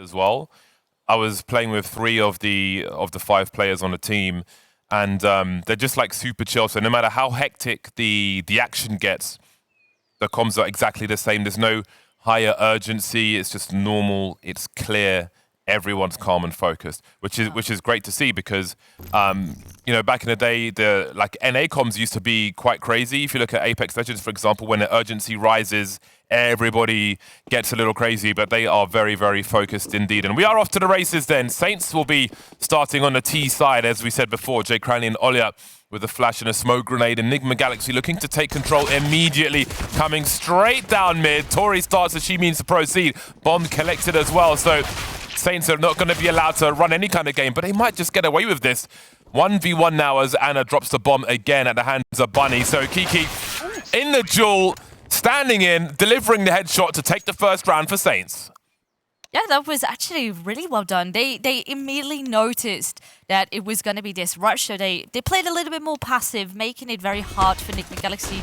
as well. I was playing with 3 of the 5 players on the team, and they're just like super chill. So no matter how hectic the action gets, the comms are exactly the same. There's no higher urgency. It's just normal. It's clear. Everyone's calm and focused, which is great to see because you know, back in the day, the like NA comms used to be quite crazy. If you look at Apex Legends, for example, when the urgency rises, everybody gets a little crazy, but they are very, very focused indeed. And we are off to the races then. Saints will be starting on the T side, as we said before. Jay Cranley and Olya with a flash and a smoke grenade. Nigma Galaxy looking to take control immediately, coming straight down mid. Tory starts as she means to proceed. Bomb collected as well, so Saints are not going to be allowed to run any kind of game, but they might just get away with this. 1v1 now as Anna drops the bomb again at the hands of Buhnny. So Kiki in the duel, standing in, delivering the headshot to take the first round for Saints. Yeah, that was actually really well done. They immediately noticed that it was going to be this rush, so they played a little bit more passive, making it very hard for Nigma Galaxy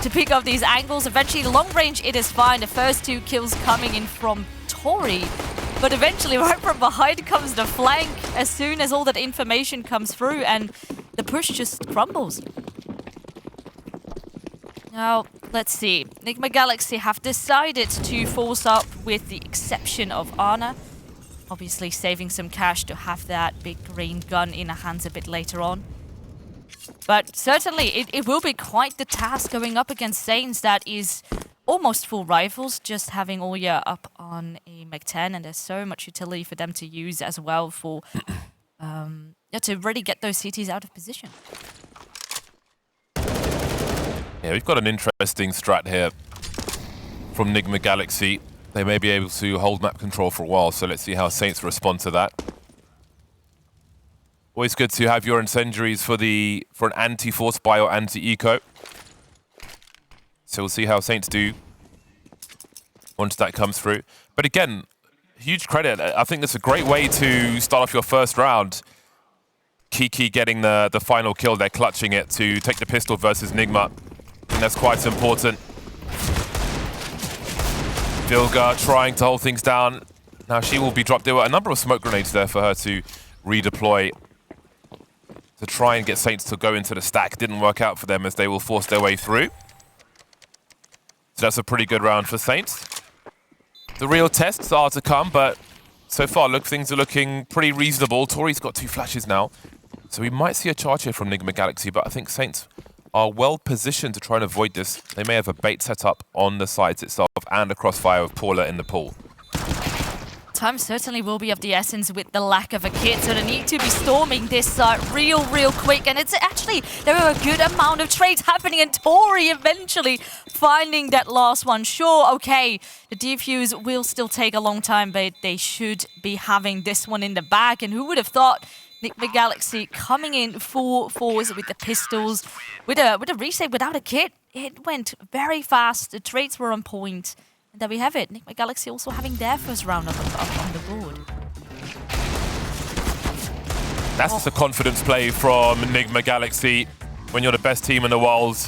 to pick up these angles. Eventually, long range, it is fine. The first 2 kills coming in from Tory. But eventually, right from behind comes the flank as soon as all that information comes through, and the push just crumbles. Now, let's see. Nigma Galaxy have decided to force up with the exception of Anna. Obviously saving some cash to have that big green gun in her hands a bit later on. But certainly, it will be quite the task going up against Saints that is almost full rifles, just having Olya up on a Mach-10, and there's so much utility for them to use as well for to really get those CTs out of position. Yeah, we've got an interesting strat here from Nigma Galaxy. They may be able to hold map control for a while, so let's see how Saints respond to that. Always good to have your incendiaries for an anti-force buy or anti-eco. So we'll see how Saints do once that comes through. But again, huge credit. I think that's a great way to start off your first round. Kiki getting the final kill. They're clutching it to take the pistol versus Nigma. And that's quite important. Vilga trying to hold things down. Now she will be dropped. There were a number of smoke grenades there for her to redeploy to try and get Saints to go into the stack. Didn't work out for them as they will force their way through. So that's a pretty good round for Saints. The real tests are to come, but so far, things are looking pretty reasonable. Tory's got 2 flashes now, so we might see a charge here from Nigma Galaxy, but I think Saints are well positioned to try and avoid this. They may have a bait set up on the sides itself and a crossfire of Paula in the pool. Time certainly will be of the essence with the lack of a kit, so they need to be storming this side real quick. And it's actually, there are a good amount of trades happening, and Tory eventually finding that last one. Sure, okay, the defuse will still take a long time, but they should be having this one in the bag. And who would have thought Nigma Galaxy coming in full force with the pistols, with a resave without a kit? It went very fast, the trades were on point. And there we have it. Nigma Galaxy also having their first round up on the board. That's just a confidence play from Nigma Galaxy. When you're the best team in the world,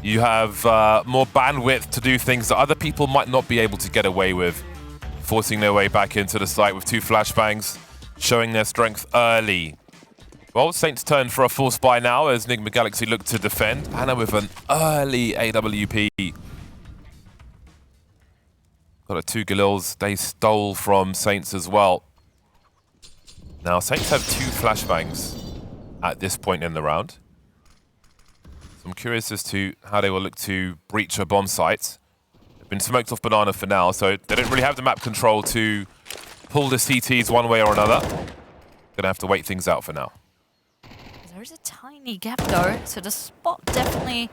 you have more bandwidth to do things that other people might not be able to get away with. Forcing their way back into the site with 2 flashbangs, showing their strength early. Well, Saints turn for a force buy now as Nigma Galaxy look to defend. Anna with an early AWP. Got a 2 Galils they stole from Saints as well. Now, Saints have 2 flashbangs at this point in the round. So I'm curious as to how they will look to breach a bomb site. They've been smoked off Banana for now, so they don't really have the map control to pull the CTs one way or another. Gonna have to wait things out for now. There is a tiny gap though, so the spot definitely...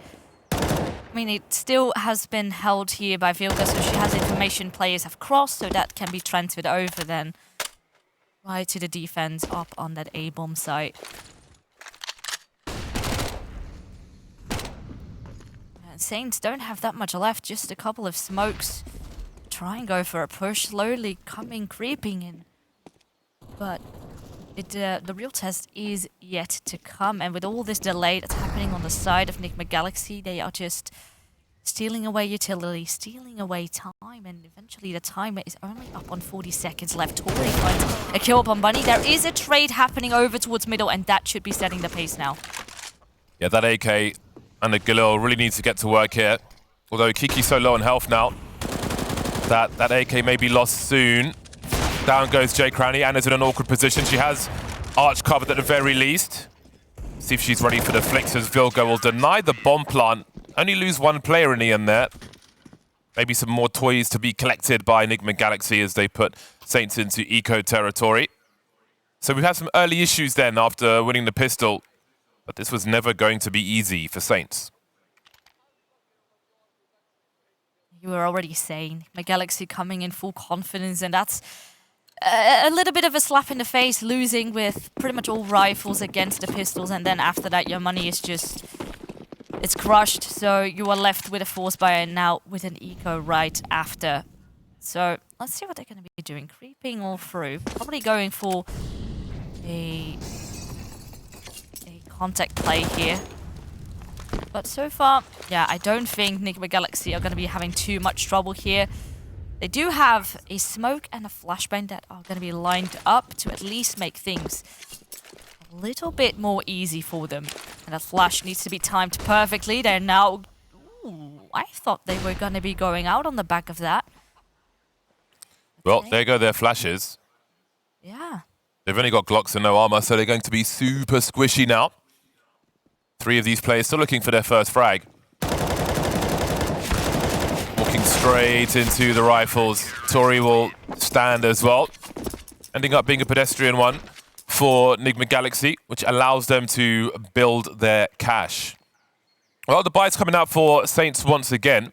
I mean, it still has been held here by Vilga, so she has information players have crossed, so that can be transferred over then right to the defense up on that A-bomb site. And Saints don't have that much left, just a couple of smokes. Try and go for a push, slowly creeping in. But the real test is yet to come, and with all this delay that's happening on the side of Nigma Galaxy, they are just stealing away utility, stealing away time, and eventually the timer is only up on 40 seconds left. Tory finds a kill upon Buhnny. There is a trade happening over towards middle, and that should be setting the pace now. Yeah, that AK and the Galil really needs to get to work here. Although Kiki's so low on health now that AK may be lost soon. Down goes Jay Cranny. Anna's in an awkward position. She has Arch covered at the very least. See if she's ready for the flicks as Vilga will deny the bomb plant. Only lose one player in the end there. Maybe some more toys to be collected by Nigma Galaxy as they put Saints into eco territory. So we've had some early issues then after winning the pistol. But this was never going to be easy for Saints. You were already saying, Nigma Galaxy coming in full confidence, and that's a little bit of a slap in the face, losing with pretty much all rifles against the pistols, and then after that your money is just, it's crushed, so you are left with a force buyer and now with an eco right after. So let's see what they're going to be doing. Creeping all through, probably going for a contact play here. But so far, yeah, I don't think Nigma Galaxy are going to be having too much trouble here. They do have a smoke and a flashbang that are going to be lined up to at least make things a little bit more easy for them. And that flash needs to be timed perfectly. They're now... Ooh, I thought they were going to be going out on the back of that. Well, there go their flashes. Yeah. They've only got Glocks and no armor, so they're going to be super squishy now. 3 of these players still looking for their first frag. Walking straight into the rifles. Tory will stand as well. Ending up being a pedestrian one for Nigma Galaxy, which allows them to build their cash. Well, the buy's coming out for Saints once again. In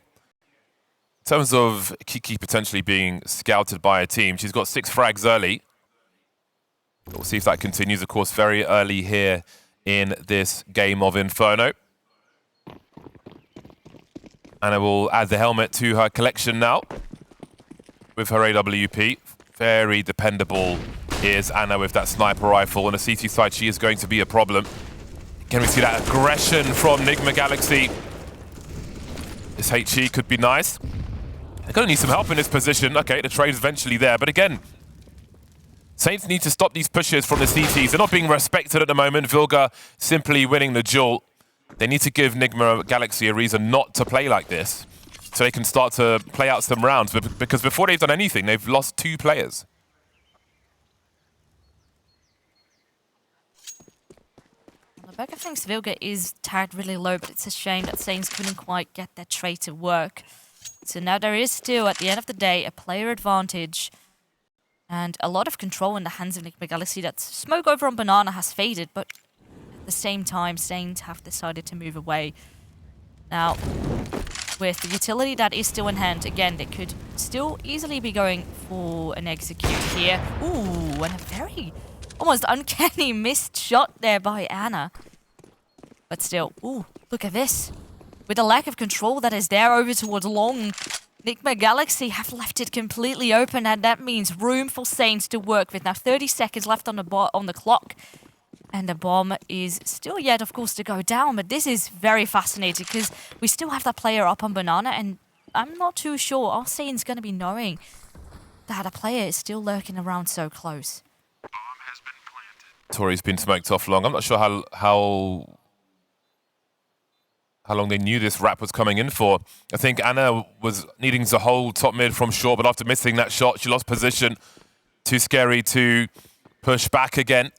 terms of Kiki potentially being scouted by a team, she's got 6 frags early. We'll see if that continues, of course, very early here in this game of Inferno. Anna will add the helmet to her collection now with her AWP. Very dependable is Anna with that sniper rifle. On the CT side, she is going to be a problem. Can we see that aggression from Nigma Galaxy? This HE could be nice. They're going to need some help in this position. Okay, the trade's eventually there, but again, Saints need to stop these pushes from the CTs. They're not being respected at the moment. Vilga simply winning the duel. They need to give Nigma Galaxy a reason not to play like this so they can start to play out some rounds. Because before they've done anything, they've lost 2 players. On the back of things, Vilga is tagged really low, but it's a shame that Saints couldn't quite get that trade to work. So now there is still, at the end of the day, a player advantage. And a lot of control in the hands of Nigma Galaxy. That smoke over on Banana has faded, but at the same time, Saints have decided to move away. Now, with the utility that is still in hand, again, they could still easily be going for an execute here. Ooh, and a very almost uncanny missed shot there by Anna. But still, ooh, look at this. With the lack of control that is there over towards long, Nigma Galaxy have left it completely open, and that means room for Saints to work with. Now 30 seconds left on the clock, and the bomb is still yet, of course, to go down. But this is very fascinating because we still have that player up on Banana, and I'm not too sure. Are Saints going to be knowing that a player is still lurking around so close? Tory's been smoked off long. I'm not sure how long they knew this wrap was coming in for. I think Anna was needing to hold top mid from short, but after missing that shot, she lost position. Too scary to push back again.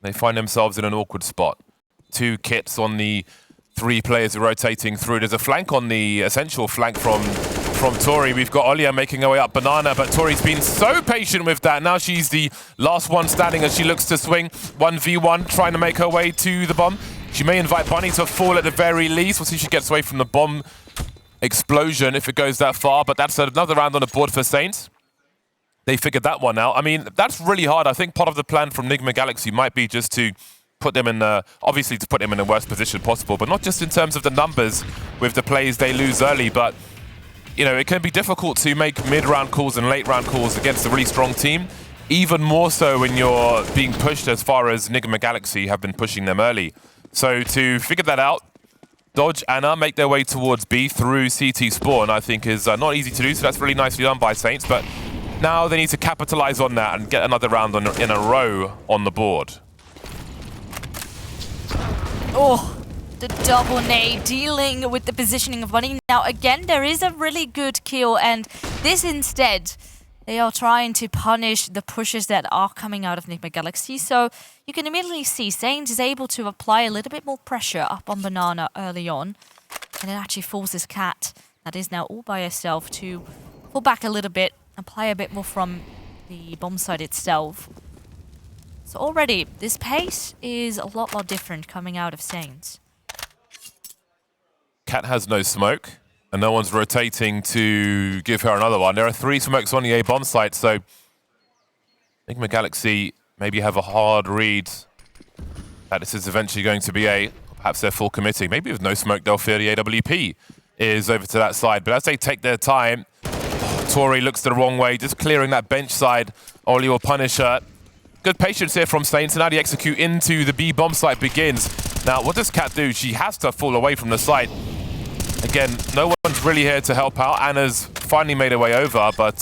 They find themselves in an awkward spot. 2 kits on the 3 players rotating through. There's a flank on the essential flank from Tory. We've got Olia making her way up Banana, but Tory's been so patient with that. Now she's the last one standing as she looks to swing. 1v1, trying to make her way to the bomb. She may invite Buhnny to fall at the very least. We'll see if she gets away from the bomb explosion if it goes that far, but that's another round on the board for Saints. They figured that one out. I mean, that's really hard. I think part of the plan from Nigma Galaxy might be just to put them in, obviously to put them in the worst position possible, but not just in terms of the numbers with the plays they lose early, but you know, it can be difficult to make mid-round calls and late-round calls against a really strong team, even more so when you're being pushed as far as Nigma Galaxy have been pushing them early. So to figure that out, dodge Anna, make their way towards B through CT spawn, I think is not easy to do, so that's really nicely done by Saints, but now they need to capitalize on that and get another round in a row on the board. Oh, the double nade dealing with the positioning of Buhnny. Now again, there is a really good kill, and this instead, they are trying to punish the pushes that are coming out of Nigma Galaxy. So you can immediately see Saints is able to apply a little bit more pressure up on Banana early on, and it actually forces Cat, that is now all by herself, to pull back a little bit, apply a bit more from the bomb site itself. So already, this pace is a lot more different coming out of Saints. Cat has no smoke, and no one's rotating to give her another one. There are 3 smokes on the A bomb site, so Nigma Galaxy maybe have a hard read that this is eventually going to be A. Perhaps they're full committing. Maybe with no smoke, they'll fear the AWP is over to that side. But as they take their time, tory looks the wrong way, just clearing that bench side. Oli will punish her. Good patience here from Saints, and now the execute into the B bomb site begins. Now, what does Cat do? She has to fall away from the site. Again, no one's really here to help out. Anna's finally made her way over, but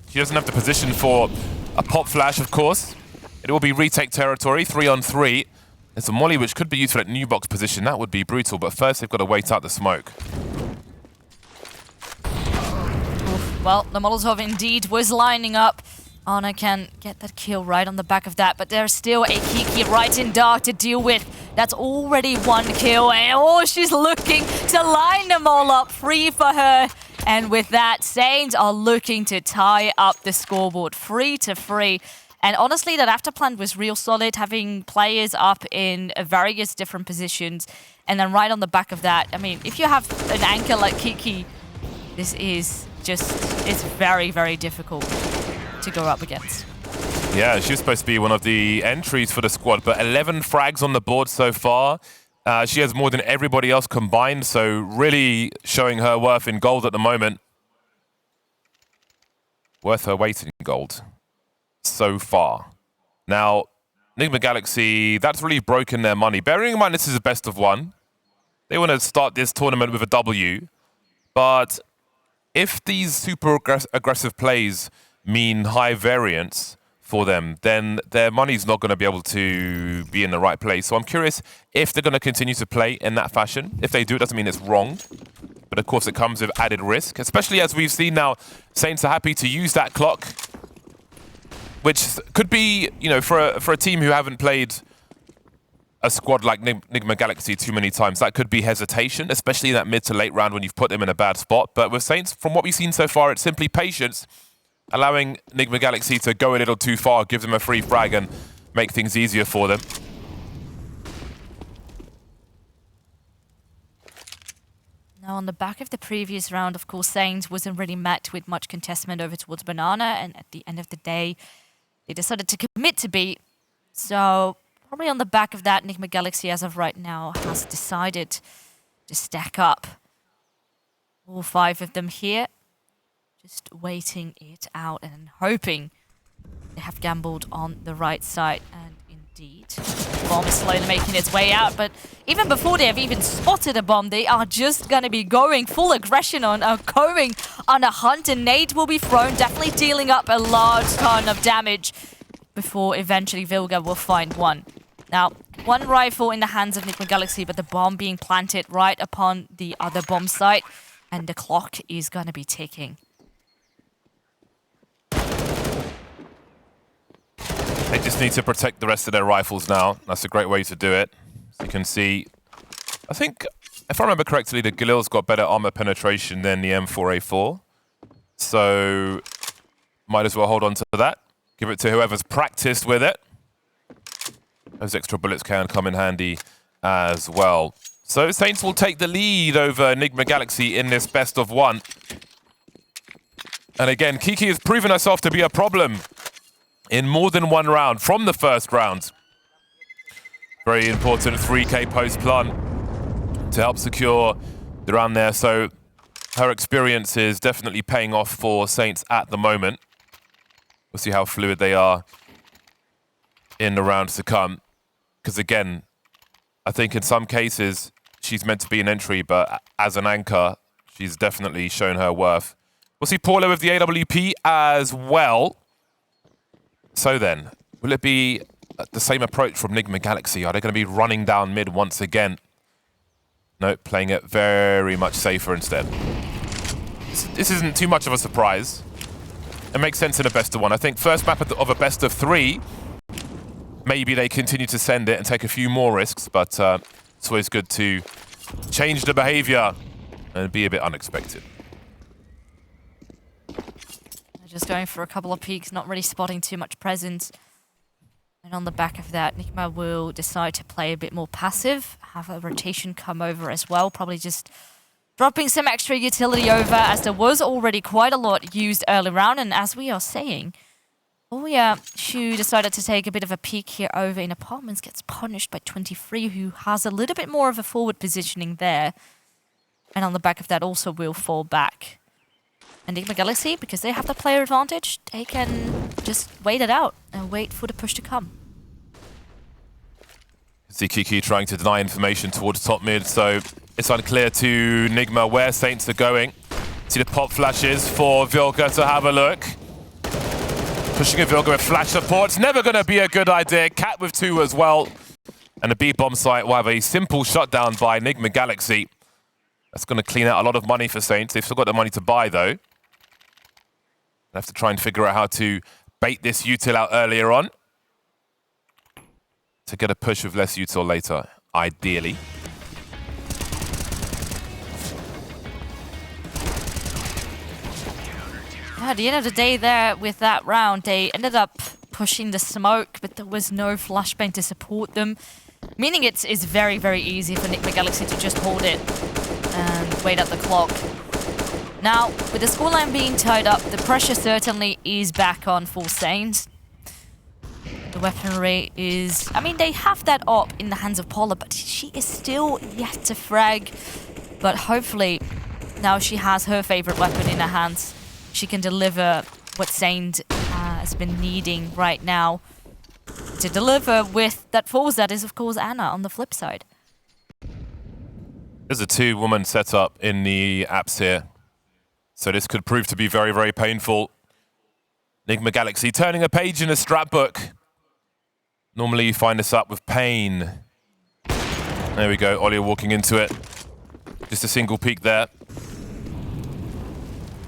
she doesn't have the position for a pop flash, of course. It will be retake territory, 3-on-3. There's a molly which could be useful at new box position. That would be brutal, but first they've got to wait out the smoke. Oof. Well, the Molotov indeed was lining up. Anna can get that kill right on the back of that, but there's still a Kiki right in dark to deal with. That's already 1 kill, and oh, she's looking to line them all up, free for her. And with that, Saints are looking to tie up the scoreboard, 3-3. And honestly, that after plan was real solid, having players up in various different positions. And then right on the back of that, I mean, if you have an anchor like Kiki, this is just, it's very, very difficult to go up against. Yeah, she's supposed to be one of the entries for the squad, but 11 frags on the board so far. She has more than everybody else combined, so really showing her worth in gold at the moment. Worth her weight in gold so far. Now, Nigma Galaxy, that's really broken their money. Bearing in mind this is a best of 1. They want to start this tournament with a W, but if these super aggressive plays mean high variance for them, then their money's not going to be able to be in the right place. So I'm curious if they're going to continue to play in that fashion. If they do, it doesn't mean it's wrong. But of course, it comes with added risk, especially as we've seen now, Saints are happy to use that clock, which could be, you know, for a team who haven't played a squad like Nigma Galaxy too many times, that could be hesitation, especially in that mid to late round when you've put them in a bad spot. But with Saints, from what we've seen so far, it's simply patience, allowing Nigma Galaxy to go a little too far, give them a free frag and make things easier for them. Now, on the back of the previous round, of course, Saints wasn't really met with much contestment over towards Banana, and at the end of the day, they decided to commit to B. So, probably on the back of that, Nigma Galaxy, as of right now, has decided to stack up. All 5 of them here, just waiting it out and hoping they have gambled on the right side. And indeed, the bomb is slowly making its way out, but even before they have even spotted a bomb, they are just going to be going full aggression on, going on a hunt, and nade will be thrown, definitely dealing up a large ton of damage before eventually Vilga will find one. Now, 1 rifle in the hands of Nigma Galaxy, but the bomb being planted right upon the other bomb site, and the clock is going to be ticking. They just need to protect the rest of their rifles now. That's a great way to do it. As you can see, I think, if I remember correctly, the Galil's got better armor penetration than the M4A4. So, might as well hold on to that. Give it to whoever's practiced with it. Those extra bullets can come in handy as well. So, Saints will take the lead over Nigma Galaxy in this best of 1. And again, Kiki has proven herself to be a problem in more than 1 round from the first round. Very important 3K post plant to help secure the round there. So her experience is definitely paying off for Saints at the moment. We'll see how fluid they are in the rounds to come. Because again, I think in some cases, she's meant to be an entry, but as an anchor, she's definitely shown her worth. We'll see Paula with the AWP as well. So then, will it be the same approach from Nigma Galaxy? Are they going to be running down mid once again? No, playing it very much safer instead. This isn't too much of a surprise. It makes sense in a best of one. I think first map of a best of 3, maybe they continue to send it and take a few more risks, but it's always good to change the behavior and be a bit unexpected. Just going for a couple of peeks, not really spotting too much presence. And on the back of that, Nigma will decide to play a bit more passive, have a rotation come over as well, probably just dropping some extra utility over, as there was already quite a lot used early round. And as we are saying, Shu decided to take a bit of a peek here over in apartments, gets punished by 23, who has a little bit more of a forward positioning there. And on the back of that also will fall back. And Nigma Galaxy, because they have the player advantage, they can just wait it out and wait for the push to come. See Kiki trying to deny information towards top mid, so it's unclear to Nigma where Saints are going. See the pop flashes for vilga to have a look. Pushing a vilga with flash support. It's never going to be a good idea. Cat with 2 as well. And the B-bomb site will have a simple shutdown by Nigma Galaxy. That's going to clean out a lot of money for Saints. They've still got the money to buy, though. They have to try and figure out how to bait this util out earlier on to get a push with less util later, ideally. At the end of the day there, with that round, they ended up pushing the smoke, but there was no flashbang to support them. Meaning it's very, very easy for Nigma Galaxy to just hold it and wait out the clock. Now, with the scoreline being tied up, the pressure certainly is back on full Saints. The weaponry is... I mean, they have that op in the hands of Paula, but she is still yet to frag. But hopefully, now she has her favorite weapon in her hands. She can deliver what Saint has been needing right now to deliver with that falls. That is, of course, Anna on the flip side. There's a 2-woman setup in the apps here. So this could prove to be very, very painful. Nigma Galaxy turning a page in a strat book. Normally you find this up with pain. There we go, Ollie walking into it. Just a single peek there.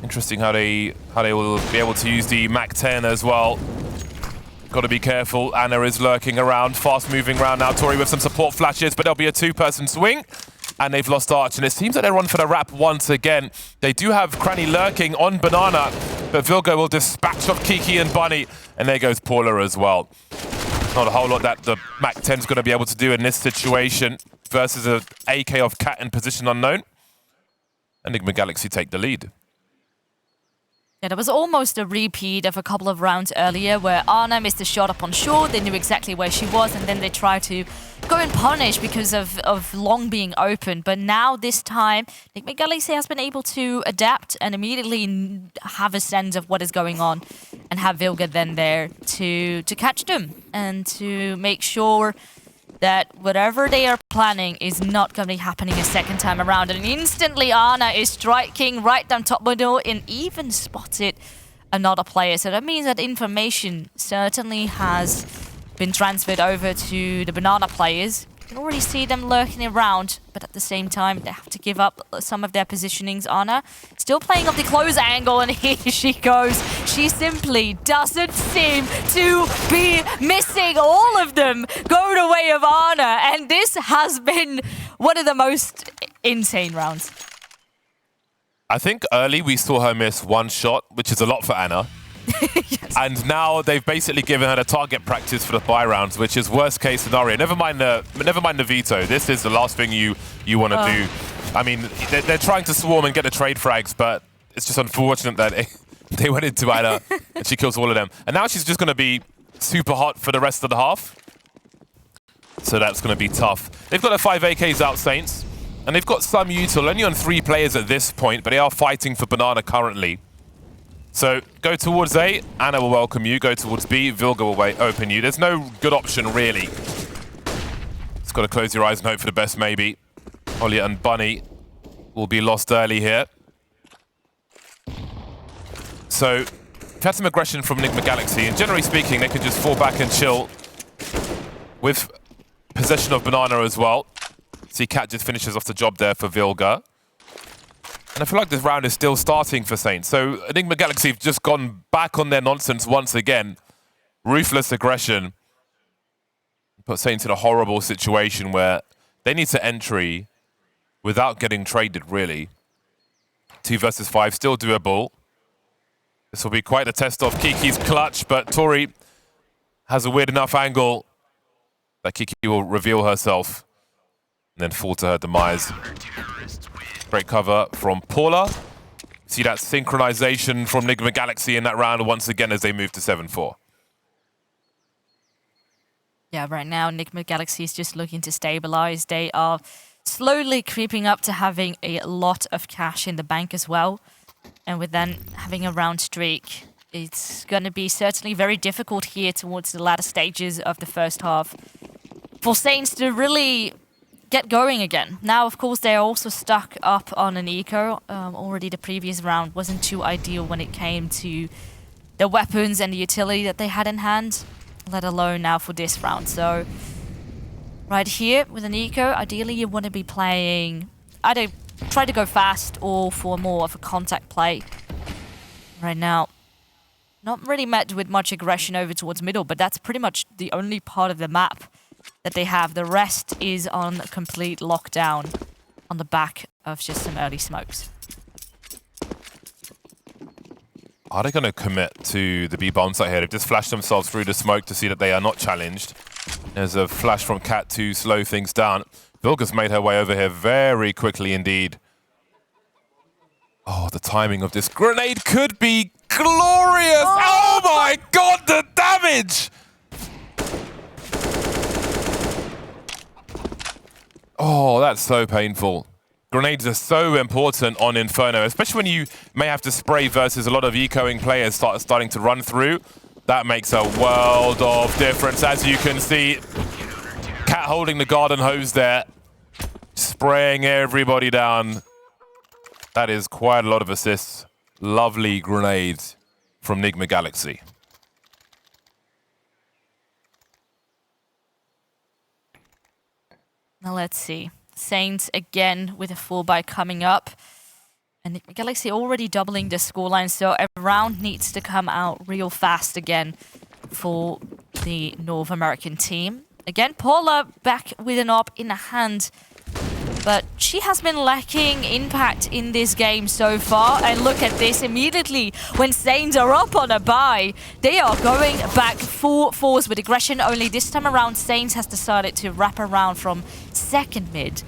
Interesting how they will be able to use the Mac 10 as well. Got to be careful. Anna is lurking around, fast moving around now. Tory with some support flashes, but there'll be a 2-person swing. And they've lost Arch, and it seems like they're on for the wrap once again. They do have Cranny lurking on Banana, but vilga will dispatch off Kiki and Buhnny, and there goes Paula as well. Not a whole lot that the Mac 10's going to be able to do in this situation versus an AK of Cat in position unknown. And Nigma Galaxy take the lead. Yeah, there was almost a repeat of a couple of rounds earlier where Anna missed a shot up on short. They knew exactly where she was, and then they tried to go and punish because of long being open. But now, this time, Nigma Galaxy has been able to adapt and immediately have a sense of what is going on and have vilga then there to catch them and to make sure that whatever they are planning is not going to be happening a second time around. And instantly Anna is striking right down top middle and even spotted another player. So that means that information certainly has been transferred over to the Banana players. You can already see them lurking around, but at the same time, they have to give up some of their positionings. Anna still playing off the close angle, and here she goes. She simply doesn't seem to be missing. All of them go the way of Anna, and this has been one of the most insane rounds. I think early we saw her miss 1 shot, which is a lot for Anna. Yes. And now they've basically given her the target practice for the buy rounds, which is worst case scenario. Never mind the veto. This is the last thing you want to do. I mean, they're trying to swarm and get the trade frags, but it's just unfortunate that they went into Anna and she kills all of them. And now she's just going to be super hot for the rest of the half. So that's going to be tough. They've got the 5 AKs out, Saints, and they've got some util, only on 3 players at this point, but they are fighting for Banana currently. So go towards A, Anna will welcome you. Go towards B, vilga will open you. There's no good option, really. Just got to close your eyes and hope for the best, maybe. Olya and Buhnny will be lost early here. So, we've had some aggression from Nigma Galaxy, and generally speaking, they could just fall back and chill with possession of Banana as well. See, Cat just finishes off the job there for Vilga. And I feel like this round is still starting for Saints. So, Nigma Galaxy have just gone back on their nonsense once again. Ruthless aggression. Put Saints in a horrible situation where they need to entry without getting traded, really. 2 versus 5, still doable. This will be quite a test of Kiki's clutch, but Tory has a weird enough angle that Kiki will reveal herself and then fall to her demise. Great cover from Paula. See that synchronization from Nigma Galaxy in that round once again as they move to 7-4. Yeah, right now, Nigma Galaxy is just looking to stabilize. They are slowly creeping up to having a lot of cash in the bank as well. And with then having a round streak, it's going to be certainly very difficult here towards the latter stages of the first half for Saints to really get going again. Now, of course, they're also stuck up on an eco. Already the previous round wasn't too ideal when it came to the weapons and the utility that they had in hand, let alone now for this round. So right here with an eco, ideally you want to be playing either try to go fast or for more of a contact play. Right now, not really met with much aggression over towards middle, but that's pretty much the only part of the map that they have. The rest is on complete lockdown on the back of just some early smokes. Are they going to commit to the B bomb site here? They've just flashed themselves through the smoke to see that they are not challenged. There's a flash from Cat to slow things down. Vilga's made her way over here very quickly indeed. Oh, the timing of this grenade could be glorious! Oh my god, the damage! Oh, that's so painful. Grenades are so important on Inferno, especially when you may have to spray versus a lot of ecoing players starting to run through. That makes a world of difference, as you can see. Cat holding the garden hose there, spraying everybody down. That is quite a lot of assists. Lovely grenades from Nigma Galaxy. Now let's see. Saints again with a full buy coming up. And Nigma Galaxy already doubling the scoreline, so a round needs to come out real fast again for the North American team. Again, Paula back with an op in the hand, but she has been lacking impact in this game so far. And look at this, immediately when Saints are up on a buy, they are going back full force with aggression. Only this time around, Saints has decided to wrap around from second mid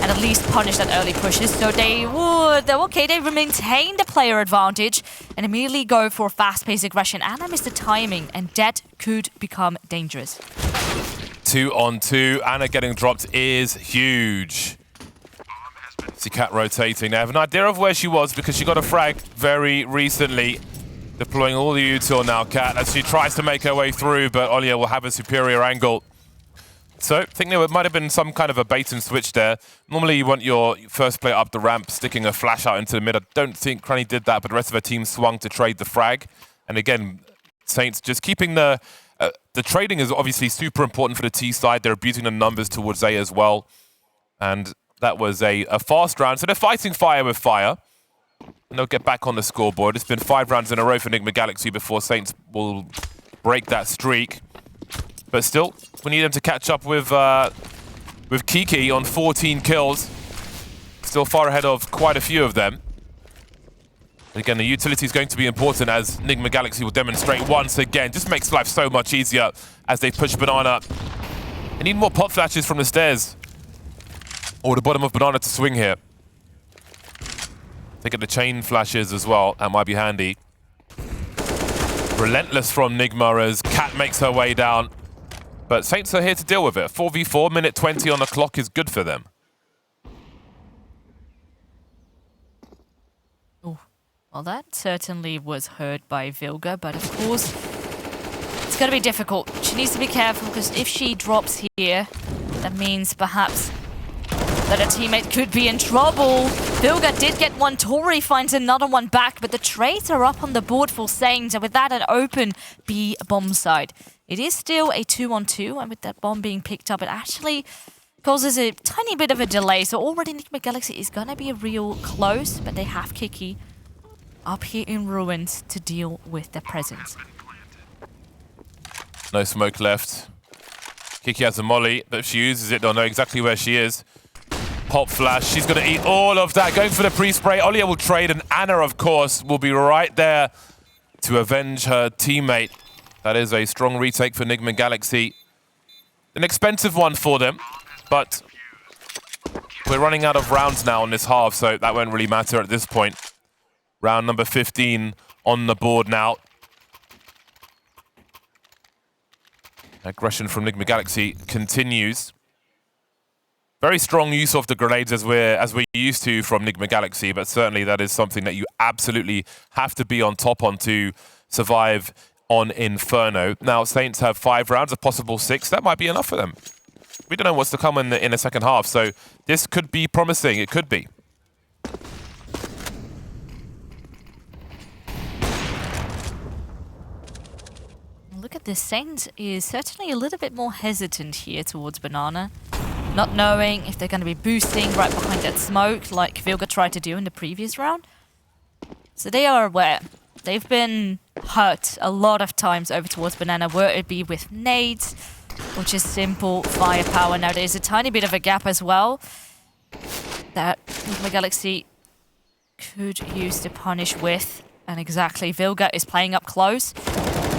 and at least punish that early pushes. So they maintain the player advantage and immediately go for fast-paced aggression. And I missed the timing, and that could become dangerous. 2-on-2, Anna getting dropped is huge. See Cat rotating. They have an idea of where she was because she got a frag very recently. Deploying all the util now, Cat, as she tries to make her way through, but Olya will have a superior angle. So I think there might have been some kind of a bait and switch there. Normally you want your first player up the ramp, sticking a flash out into the mid. I don't think Cranny did that, but the rest of her team swung to trade the frag. And again, Saints just keeping the trading is obviously super important for the T side. They're abusing the numbers towards A as well. And that was a fast round. So they're fighting fire with fire. And they'll get back on the scoreboard. It's been 5 rounds in a row for Nigma Galaxy before Saints will break that streak. But still, we need them to catch up with Kiki on 14 kills. Still far ahead of quite a few of them. And again, the utility is going to be important, as Nigma Galaxy will demonstrate once again. Just makes life so much easier as they push Banana. They need more pop flashes from the stairs or the bottom of Banana to swing here. They get the chain flashes as well. That might be handy. Relentless from Nigma as Cat makes her way down. But Saints are here to deal with it. 4v4, minute 20 on the clock is good for them. Oh, well, that certainly was heard by Vilga, but of course, it's going to be difficult. She needs to be careful, because if she drops here, that means perhaps that a teammate could be in trouble. Vilga did get one, tory finds another one back, but the trades are up on the board for Saints, and with that an open B bomb side. It is still a 2-on-2, and with that bomb being picked up, it actually causes a tiny bit of a delay. So already Nigma Galaxy is gonna be real close, but they have Kiki up here in ruins to deal with their presence. No smoke left. Kiki has a molly, but if she uses it, they'll know exactly where she is. Pop flash, she's going to eat all of that. Going for the pre-spray, Olia will trade, and Anna, of course, will be right there to avenge her teammate. That is a strong retake for Nigma Galaxy. An expensive one for them, but we're running out of rounds now on this half, so that won't really matter at this point. Round number 15 on the board now. Aggression from Nigma Galaxy continues. Very strong use of the grenades as we're used to from Nigma Galaxy, but certainly that is something that you absolutely have to be on top on to survive on Inferno. Now, Saints have 5 rounds, a possible 6. That might be enough for them. We don't know what's to come in the second half, so this could be promising. It could be. Look at this, Saints is certainly a little bit more hesitant here towards Banana. Not knowing if they're going to be boosting right behind that smoke like Vilga tried to do in the previous round. So they are aware. They've been hurt a lot of times over towards Banana, whether it be with nades or just simple firepower. Now there's a tiny bit of a gap as well that Nigma Galaxy could use to punish with. And exactly, Vilga is playing up close.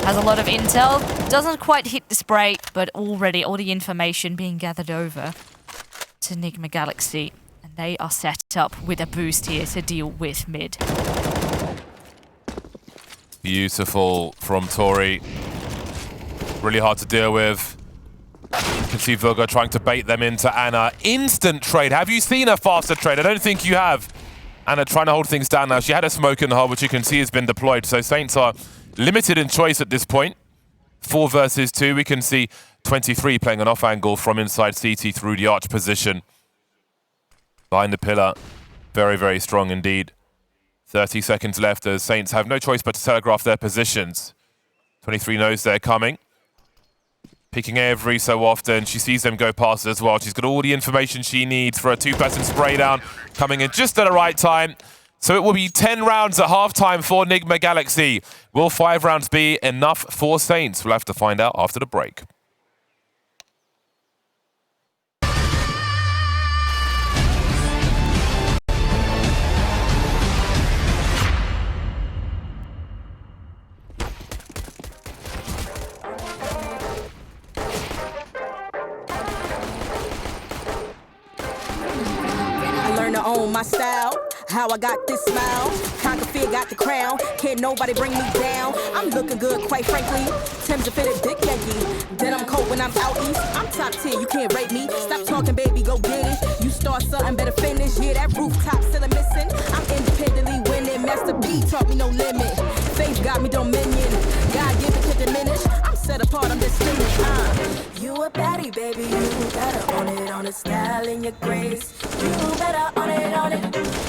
Has a lot of intel, doesn't quite hit the spray, but already all the information being gathered over to Nigma Galaxy. And they are set up with a boost here to deal with mid. Beautiful from tory. Really hard to deal with. You can see Vilga trying to bait them into Anna. Instant trade. Have you seen a faster trade? I don't think you have. Anna trying to hold things down now. She had a smoke in the hole, which you can see has been deployed. So Saints are limited in choice at this point. 4 versus 2. We can see 23 playing an off angle from inside CT through the arch position. Behind the pillar. Very, very strong indeed. 30 seconds left as Saints have no choice but to telegraph their positions. 23 knows they're coming. Picking every so often. She sees them go past as well. She's got all the information she needs for a 2-person spray down. Coming in just at the right time. So it will be 10 rounds at halftime for Nigma Galaxy. Will 5 rounds be enough for Saints? We'll have to find out after the break. Own my style, how I got this smile. Conquer fear, got the crown. Can't nobody bring me down. I'm looking good, quite frankly. Tim's a fitted dick Yankee. Then I'm cold when I'm out east. I'm top 10, you can't rate me. Stop talking, baby, go get it. You start something, better finish. Yeah, that rooftop still a missing. I'm independently winning. Master B taught me no limit. Faith got me dominion. God give it to diminish. I'm set apart, I'm distinguished. You a baddie, baby. You gotta own it, style and your grace. You better own it, on it.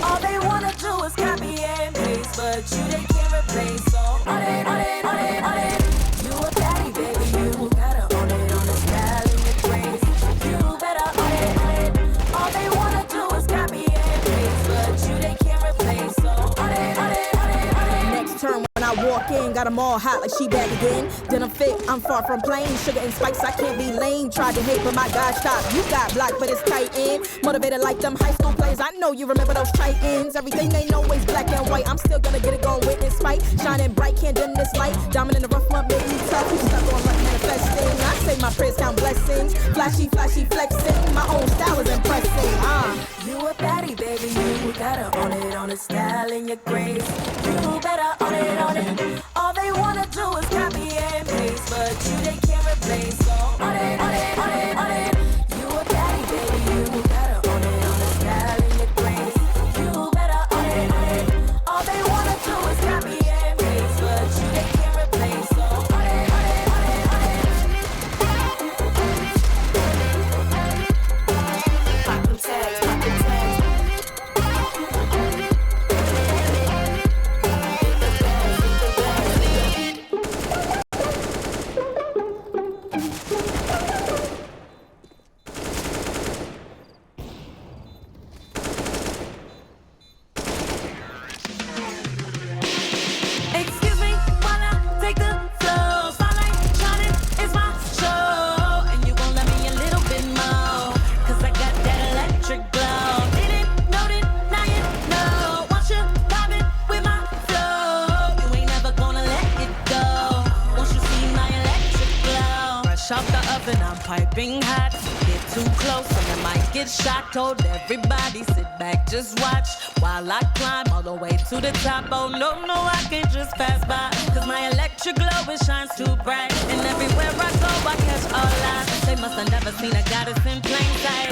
All they wanna do is copy and paste, but you they can't replace. So on it, on it, on it, on it. You a baddie, baby. You gotta own it, style and your grace. You better own it. All they wanna do is copy and paste, but you they can't replace. So on it, on it, on it, on it. Next turn when I walk in, got them all hot like she back again. Then I'm fit, I'm far from plain. Sugar and spikes, I can't be lame. Tried to hate, but my God, stop. You got blocked, but it's tight in. Motivated like them high school plays. I know you remember those tight ends. Everything they know is black and white. I'm still gonna get it going with this fight. Shining bright, can't dim this light. Diamond in the rough one, made me tough. You stuck on luck manifesting. I say my prayers count blessings. Flashy, flashy, flexing. My own style is impressing. You a baddie, baby. You gotta own it, style and your grace. You better own it, on it. All they wanna do is copy and paste, but you they can't replace. So on it, on it, on it, on it. You a baddie, baby. You gotta own it, style and your grace. You better own it, on it. All they wanna do is copy and paste, but you they can't replace. So on it, on it, on it, on it. Pop them tags, pop fresh out the oven, I'm piping hot. Get too close and I might get shot. Told everybody sit back, just watch while I climb all the way to the top. Oh no, no, I can't just pass by, cause my electric glow, it shines too bright. And everywhere I go, I catch all eyes. They must have never seen a goddess in plain sight.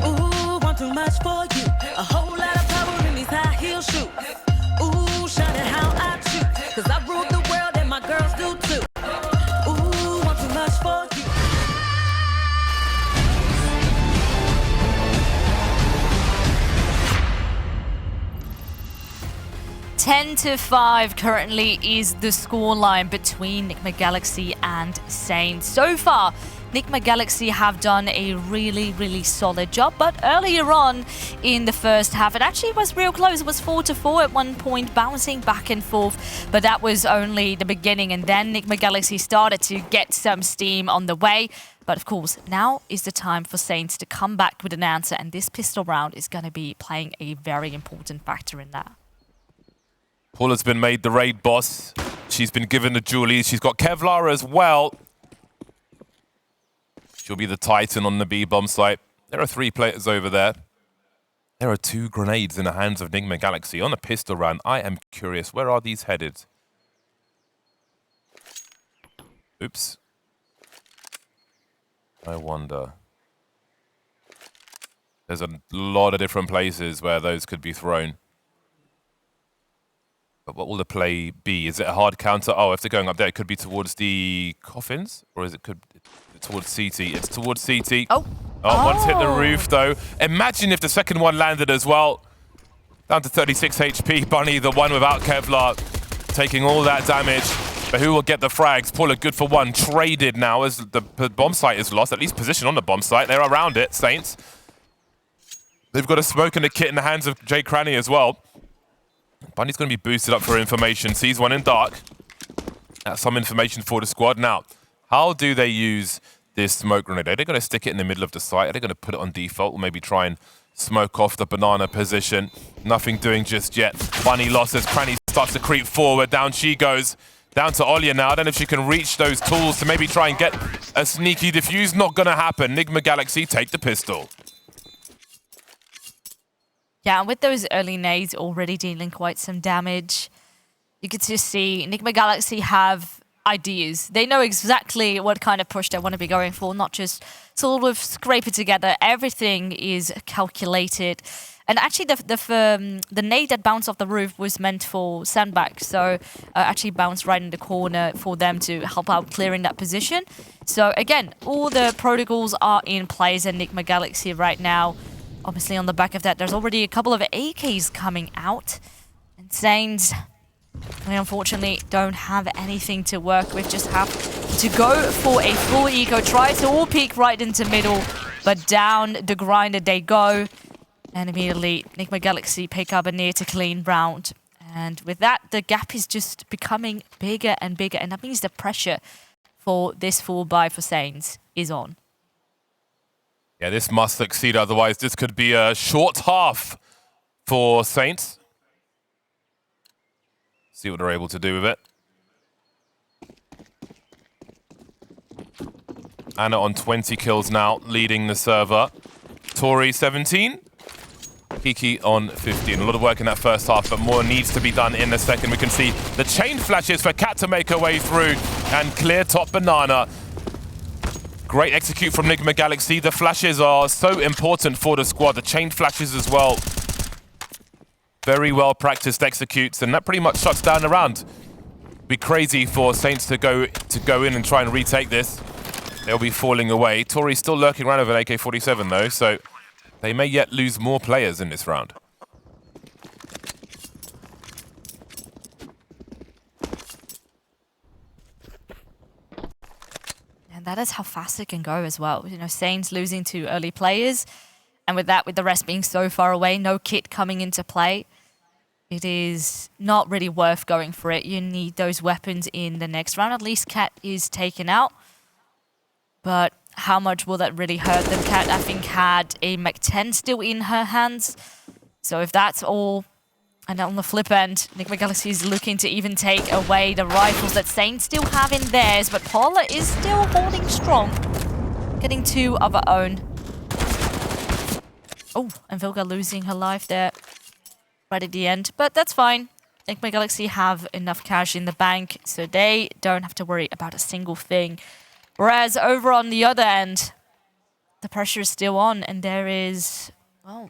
Ooh, want too much for you. A whole lot of power in these high heel shoes. Ooh, shining how I choose, cause I rule the world and my girls do too. Ooh, want too much for you. 10-5 currently is the scoreline between Nigma Galaxy and Saints. So far, Nigma Galaxy have done a really solid job, but earlier on in the first half, it actually was real close. It was 4-4 at one point, bouncing back and forth, but that was only the beginning, and then Nigma Galaxy started to get some steam on the way. But of course, now is the time for Saints to come back with an answer, and this pistol round is going to be playing a very important factor in that. Paula's been made the raid boss. She's been given the Julies. She's got Kevlar as well. She'll be the Titan on the B-bomb site. There are 3 players over there. There are 2 grenades in the hands of Nigma Galaxy on a pistol round. I am curious, where are these headed? Oops. I wonder. There's a lot of different places where those could be thrown. But what will the play be? Is it a hard counter? Oh, if they're going up there, it could be towards the coffins, or is it towards CT? It's towards CT. Oh, one's hit the roof though. Imagine if the second one landed as well. Down to 36 HP. Buhnny, the one without Kevlar, taking all that damage. But who will get the frags? Paula, good for one. Traded now as the bomb site is lost. At least position on the bomb site. They're around it, Saints. They've got a smoke and a kit in the hands of Jay Cranny as well. Buhnny's going to be boosted up for information. Sees one in dark. That's some information for the squad. Now, how do they use this smoke grenade? Are they going to stick it in the middle of the site? Are they going to put it on default or maybe try and smoke off the banana position? Nothing doing just yet. Buhnny lost as Cranny starts to creep forward. Down she goes. Down to Olya now. I don't know if she can reach those tools to maybe try and get a sneaky defuse. Not going to happen. Nigma Galaxy take the pistol. Yeah, and with those early nades already dealing quite some damage, you could just see Nigma Galaxy have ideas. They know exactly what kind of push they want to be going for, not just sort of scrape it together. Everything is calculated. And actually, the nade that bounced off the roof was meant for sandbag, so actually bounced right in the corner for them to help out clearing that position. So again, all the protocols are in place in Nigma Galaxy right now. Obviously, on the back of that, there's already a couple of AKs coming out. And Saints, they unfortunately don't have anything to work with. Just have to go for a full eco. Try to all peek right into middle, but down the grinder they go. And immediately, Nigma Galaxy pick up a near to clean round. And with that, the gap is just becoming bigger and bigger. And that means the pressure for this full buy for Saints is on. Yeah, this must succeed, otherwise this could be a short half for Saints. See what they're able to do with it. Anna on 20 kills now, leading the server. Tory 17. Kiki on 15. A lot of work in that first half, but more needs to be done in the second. We can see the chain flashes for Cat to make her way through and clear top banana. Great execute from Nigma Galaxy. The flashes are so important for the squad. The chain flashes as well. Very well practiced executes, and that pretty much shuts down the round. Be crazy for Saints to go in and try and retake this. They'll be falling away. Tory's still lurking around with an AK-47 though, so they may yet lose more players in this round. That is how fast it can go as well. You know, Saints losing to early players, and with that, with the rest being so far away, no kit coming into play, it is not really worth going for it. You need those weapons in the next round. At least Cat is taken out, but how much will that really hurt them? Cat, I think, had a Mach 10 still in her hands, so if that's all And on the flip end, Nigma Galaxy is looking to even take away the rifles that Saints still have in theirs, but Paula is still holding strong, getting 2 of her own. Oh, and Vilga losing her life there right at the end, but that's fine. Nigma Galaxy have enough cash in the bank, so they don't have to worry about a single thing. Whereas over on the other end, the pressure is still on, and there is, well,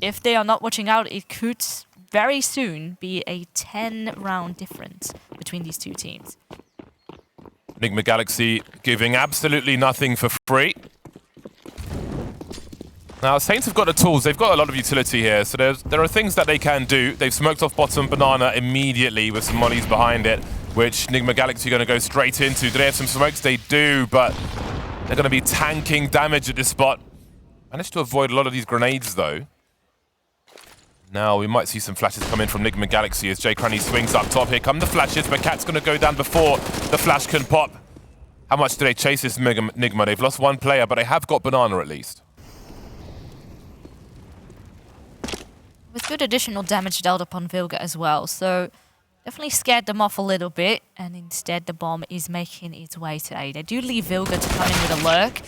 if they are not watching out, it could very soon be a 10-round difference between these two teams. Nigma Galaxy giving absolutely nothing for free. Now, Saints have got the tools. They've got a lot of utility here, so there are things that they can do. They've smoked off bottom banana immediately with some mollies behind it, which Nigma Galaxy are going to go straight into. Do they have some smokes? They do, but they're going to be tanking damage at this spot. Managed to avoid a lot of these grenades, though. Now, we might see some flashes come in from Nigma Galaxy as Jay Cranny swings up top. Here come the flashes, but Cat's going to go down before the flash can pop. How much do they chase this Nigma? They've lost 1 player, but they have got banana at least. With good additional damage dealt upon Vilga as well, so definitely scared them off a little bit, and instead the bomb is making its way to A. They do leave Vilga to come in with a lurk,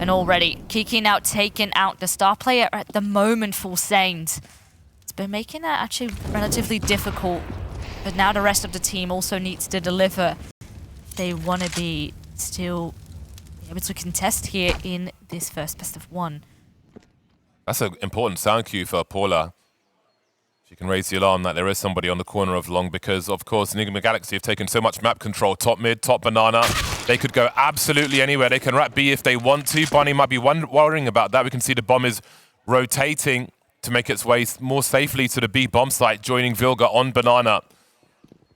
and already kicking out, taking out the star player at the moment for Saints. It's been making that actually relatively difficult, but now the rest of the team also needs to deliver. They want to be still able to contest here in this first best of 1. That's an important sound cue for Paula. She can raise the alarm that there is somebody on the corner of long because, of course, Nigma Galaxy have taken so much map control. Top mid, top banana. They could go absolutely anywhere. They can wrap B if they want to. Buhnny might be worrying about that. We can see the bomb is rotating to make its way more safely to the B bomb site, joining Vilga on banana.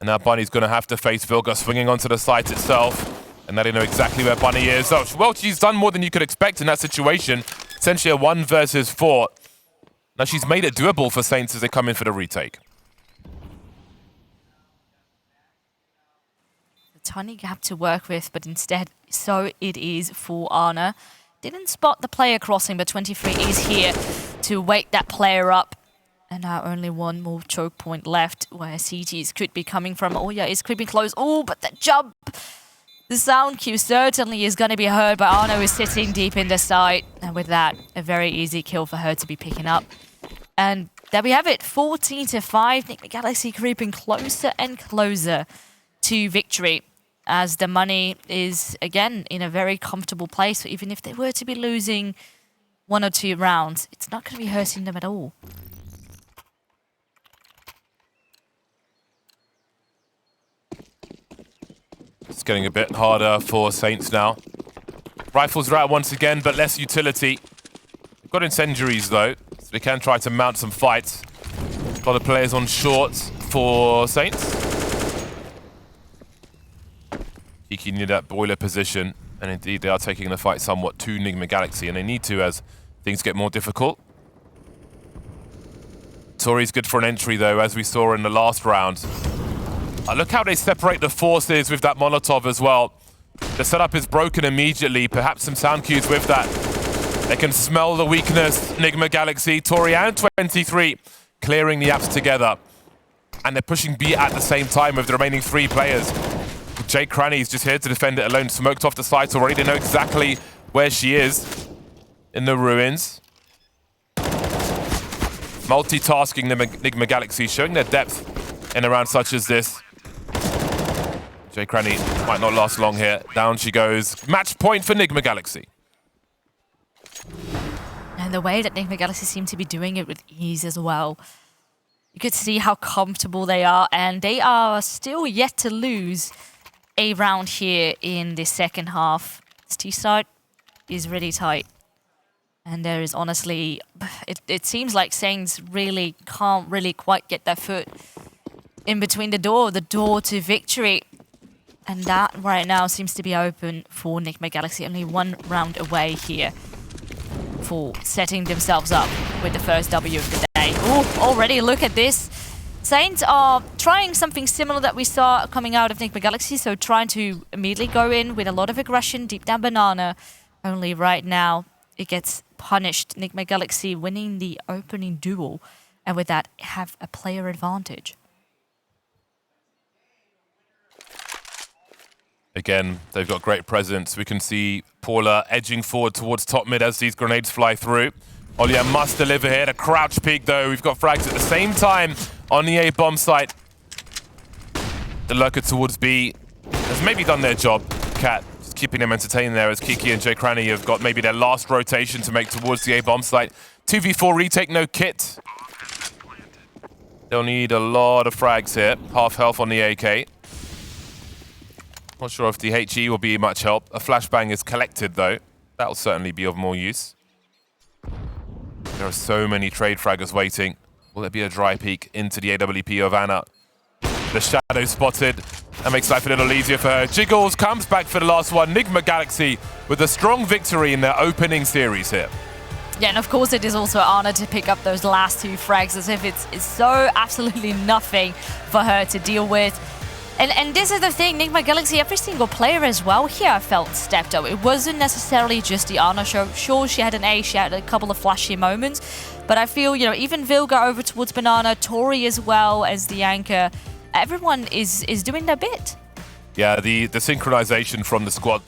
And now Buhnny's going to have to face Vilga swinging onto the site itself. And now they know exactly where Buhnny is. Oh, well, she's done more than you could expect in that situation. Essentially a 1 versus 4. Now she's made it doable for Saints as they come in for the retake. A tiny gap to work with, but instead, so it is for Arna. Didn't spot the player crossing, but 23 is here to wake that player up. And now only 1 more choke point left where CTs could be coming from. Oh yeah, it's creeping close. Oh, but that jump! The sound cue certainly is going to be heard, but Arno is sitting deep in the site. And with that, a very easy kill for her to be picking up. And there we have it, 14-5. Nigma Galaxy creeping closer and closer to victory as the money is, again, in a very comfortable place. So even if they were to be losing 1 or 2 rounds, it's not going to be hurting them at all. It's getting a bit harder for Saints now. Rifles are out once again, but less utility. They've got incendiaries, though, so they can try to mount some fights. A lot of players on shorts for Saints. Kiki near that boiler position, and indeed they are taking the fight somewhat to Nigma Galaxy, and they need to as things get more difficult. Tory's good for an entry, though, as we saw in the last round. Look how they separate the forces with that Molotov as well. The setup is broken immediately. Perhaps some sound cues with that. They can smell the weakness. Nigma Galaxy, tory and 23 clearing the apps together. And they're pushing B at the same time with the remaining 3 players. Jay Cranny's just here to defend it alone. Smoked off the site already. They know exactly where she is in the ruins. Multitasking Nigma Galaxy, showing their depth in a round such as this. Jay Cranny might not last long here. Down she goes. Match point for Nigma Galaxy. And the way that Nigma Galaxy seem to be doing it with ease as well. You could see how comfortable they are, and they are still yet to lose a round here in the second half. This T side is really tight. And there is honestly, it seems like Saints really can't really quite get their foot in between the door to victory. And that right now seems to be open for Nigma Galaxy. Only 1 round away here for setting themselves up with the first W of the day. Oh, already look at this. Saints are trying something similar that we saw coming out of Nigma Galaxy. So trying to immediately go in with a lot of aggression deep down banana. Only right now it gets punished. Nigma Galaxy winning the opening duel. and with that, have a player advantage. Again, they've got great presence. We can see Paula edging forward towards top mid as these grenades fly through. Olia must deliver here. The crouch peek, though. We've got frags at the same time on the A bomb site. The lurker towards B has maybe done their job. Cat just keeping them entertained there as Kiki and Jay Cranny have got maybe their last rotation to make towards the A bomb site. 2v4 retake, no kit. They'll need a lot of frags here. Half health on the AK. Not sure if the HE will be much help. A flashbang is collected, though. That'll certainly be of more use. There are so many trade fraggers waiting. Will there be a dry peek into the AWP of Anna? The shadow spotted. That makes life a little easier for her. Jiggles comes back for the last one. Nigma Galaxy with a strong victory in their opening series here. Yeah, and of course it is also Anna to pick up those last 2 frags as if it's so absolutely nothing for her to deal with. And this is the thing, Nigma Galaxy, every single player as well here I felt stepped up. It wasn't necessarily just the Anna show. Sure, she had an A, she had a couple of flashy moments, but I feel, you know, even Vilga over towards Banana, Tory as well as the anchor, everyone is doing their bit. Yeah, the synchronization from the squad.